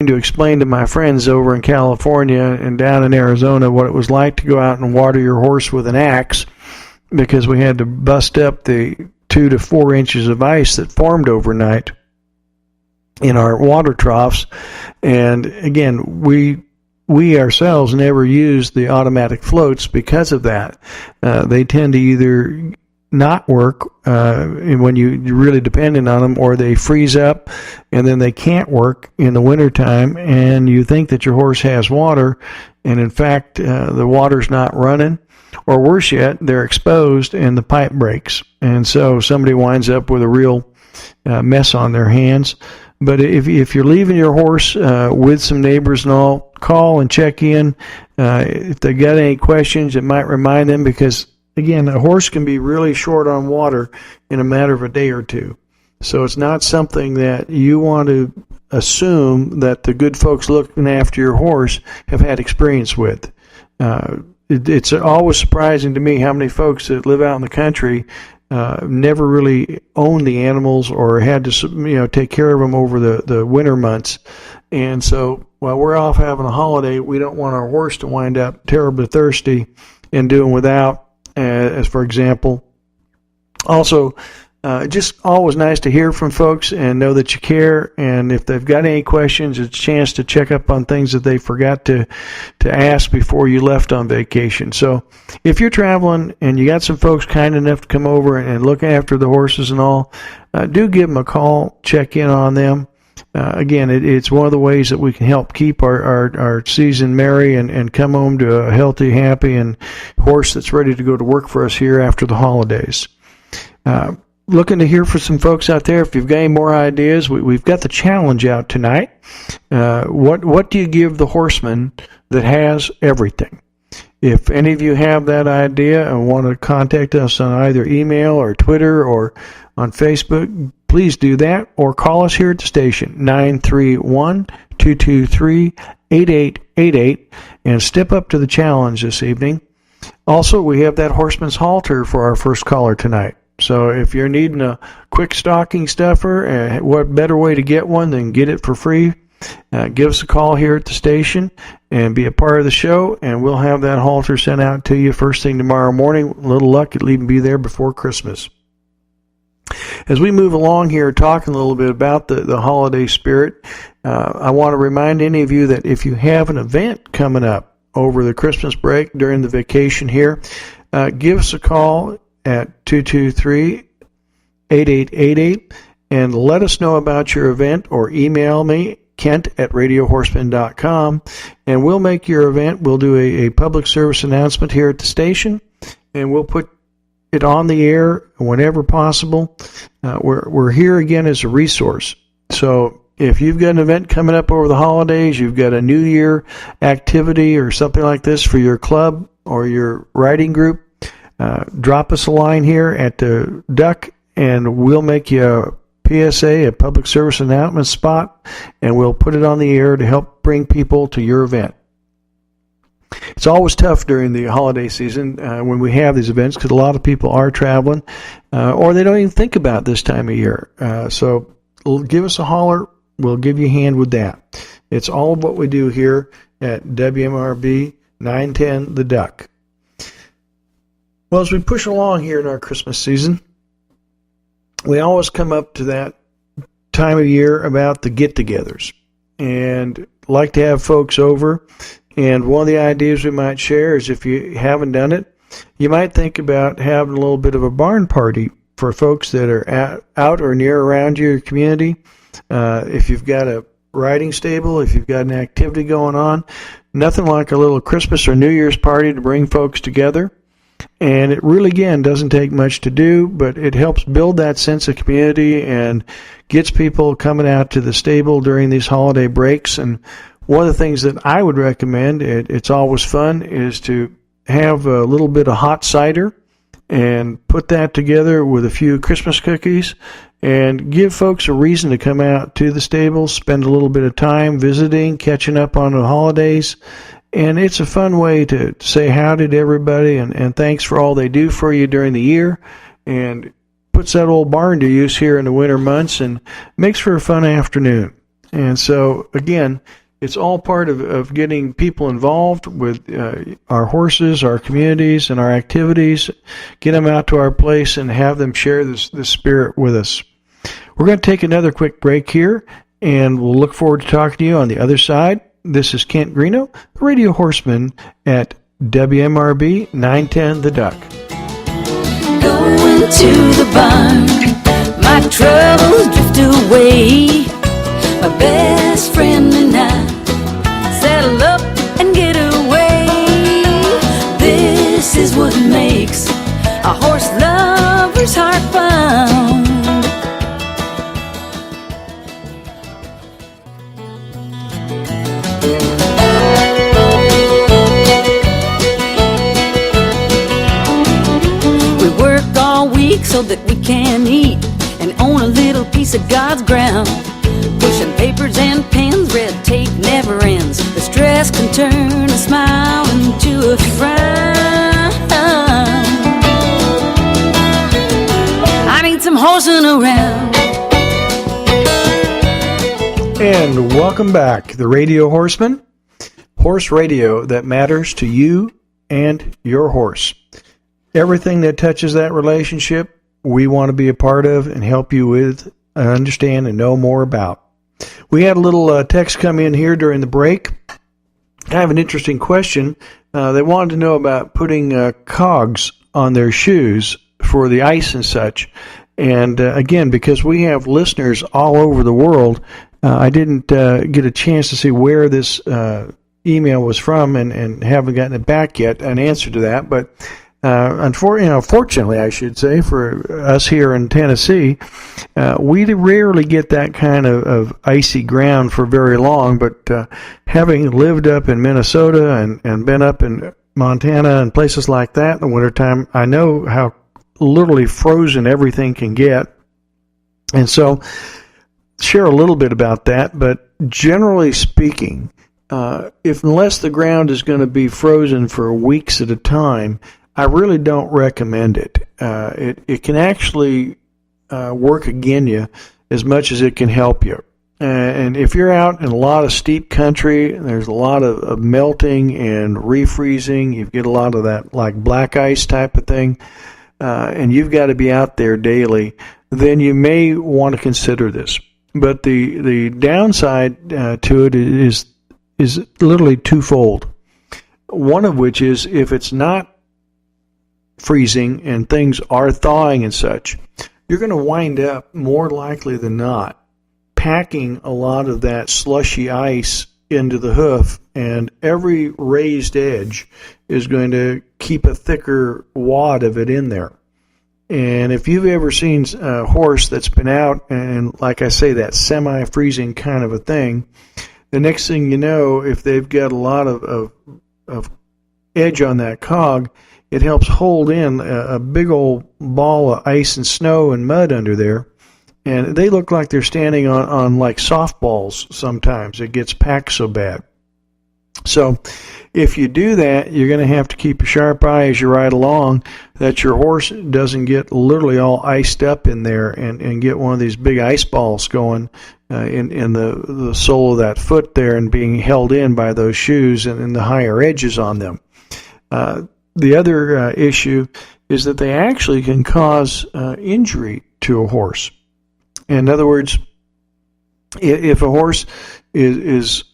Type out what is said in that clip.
to explain to my friends over in California and down in Arizona what it was like to go out and water your horse with an axe, because we had to bust up the 2 to 4 inches of ice that formed overnight in our water troughs. And again, we ourselves never used the automatic floats because of that. They tend to either not work when you're really dependent on them, or they freeze up and then they can't work in the wintertime, and you think that your horse has water, and in fact the water's not running, or worse yet, they're exposed and the pipe breaks, and so somebody winds up with a real mess on their hands. But if you're leaving your horse with some neighbors and all, call and check in. If they got any questions, it might remind them, because again, a horse can be really short on water in a matter of a day or two. So it's not something that you want to assume that the good folks looking after your horse have had experience with. It's always surprising to me how many folks that live out in the country never really owned the animals or had to take care of them over the winter months. And so while we're off having a holiday, we don't want our horse to wind up terribly thirsty and doing without, as for example. Also, just always nice to hear from folks and know that you care, and if they've got any questions, it's a chance to check up on things that they forgot to ask before you left on vacation. So if you're traveling and you got some folks kind enough to come over and look after the horses and all, do give them a call, check in on them. Again, it's one of the ways that we can help keep our season merry and come home to a healthy, happy, and horse that's ready to go to work for us here after the holidays. Looking to hear from some folks out there. If you've got any more ideas, we've got the challenge out tonight. What do you give the horseman that has everything? If any of you have that idea and want to contact us on either email or Twitter or on Facebook, please do that, or call us here at the station, 931-223-8888, and step up to the challenge this evening. Also, we have that horseman's halter for our first caller tonight. So if you're needing a quick stocking stuffer, what better way to get one than get it for free? Give us a call here at the station and be a part of the show, and we'll have that halter sent out to you first thing tomorrow morning. A little luck, it'll even be there before Christmas. As we move along here, talking a little bit about the holiday spirit, I want to remind any of you that if you have an event coming up over the Christmas break during the vacation here, give us a call at 223-8888 and let us know about your event, or email me, Kent@radiohorseman.com, and we'll make your event. We'll do a public service announcement here at the station, and we'll put it on the air whenever possible. We're here again as a resource. So if you've got an event coming up over the holidays, you've got a New Year activity or something like this for your club or your riding group, drop us a line here at the Duck, and we'll make you a PSA, a public service announcement spot, and we'll put it on the air to help bring people to your event. It's always tough during the holiday season when we have these events, because a lot of people are traveling or they don't even think about this time of year. So give us a holler. We'll give you a hand with that. It's all of what we do here at WMRB 910 The Duck. Well, as we push along here in our Christmas season, we always come up to that time of year about the get-togethers, and like to have folks over. And one of the ideas we might share is, if you haven't done it, you might think about having a little bit of a barn party for folks that are out or near around your community. If you've got a riding stable, if you've got an activity going on, nothing like a little Christmas or New Year's party to bring folks together. And it really, again, doesn't take much to do, but it helps build that sense of community and gets people coming out to the stable during these holiday breaks. And one of the things that I would recommend, it's always fun, is to have a little bit of hot cider and put that together with a few Christmas cookies and give folks a reason to come out to the stable, spend a little bit of time visiting, catching up on the holidays. And it's a fun way to say howdy to everybody and thanks for all they do for you during the year, and puts that old barn to use here in the winter months and makes for a fun afternoon. And so, again, it's all part of getting people involved with our horses, our communities, and our activities. Get them out to our place and have them share this spirit with us. We're going to take another quick break here, and we'll look forward to talking to you on the other side. This is Kent Greeno, the Radio Horseman at WMRB 910 The Duck. Going to the barn, my troubles drift away. My best friend and I settle up and get away. This is what makes a horse lover's heart bound. We work all week so that we can eat and own a little piece of God's ground. Pushing papers and pens, red tape never ends. The stress can turn a smile into a frown. I need some horsing around. And welcome back, the Radio Horseman, horse radio that matters to you and your horse. Everything that touches that relationship, we want to be a part of and help you with, understand, and know more about. We had a little text come in here during the break. I have an interesting question. They wanted to know about putting cogs on their shoes for the ice and such. And again, because we have listeners all over the world, I didn't get a chance to see where this email was from and haven't gotten it back yet, an answer to that. But fortunately, I should say, for us here in Tennessee, we rarely get that kind of icy ground for very long. But having lived up in Minnesota and been up in Montana and places like that in the wintertime, I know how literally frozen everything can get. And so, share a little bit about that. But generally speaking, unless the ground is going to be frozen for weeks at a time, I really don't recommend it. It can actually work against you as much as it can help you. And if you're out in a lot of steep country, there's a lot of melting and refreezing. You get a lot of that like black ice type of thing, and you've got to be out there daily, then you may want to consider this. But the downside to it is literally twofold. One of which is if it's not freezing and things are thawing and such, you're going to wind up more likely than not packing a lot of that slushy ice into the hoof, and every raised edge is going to keep a thicker wad of it in there. And if you've ever seen a horse that's been out and, like I say, that semi-freezing kind of a thing, the next thing you know, if they've got a lot of edge on that cog, it helps hold in a big old ball of ice and snow and mud under there. And they look like they're standing on like softballs sometimes. It gets packed so bad. So if you do that, you're going to have to keep a sharp eye as you ride along that your horse doesn't get literally all iced up in there and get one of these big ice balls going in the sole of that foot there and being held in by those shoes and the higher edges on them. The other issue is that they actually can cause injury to a horse. In other words, if a horse is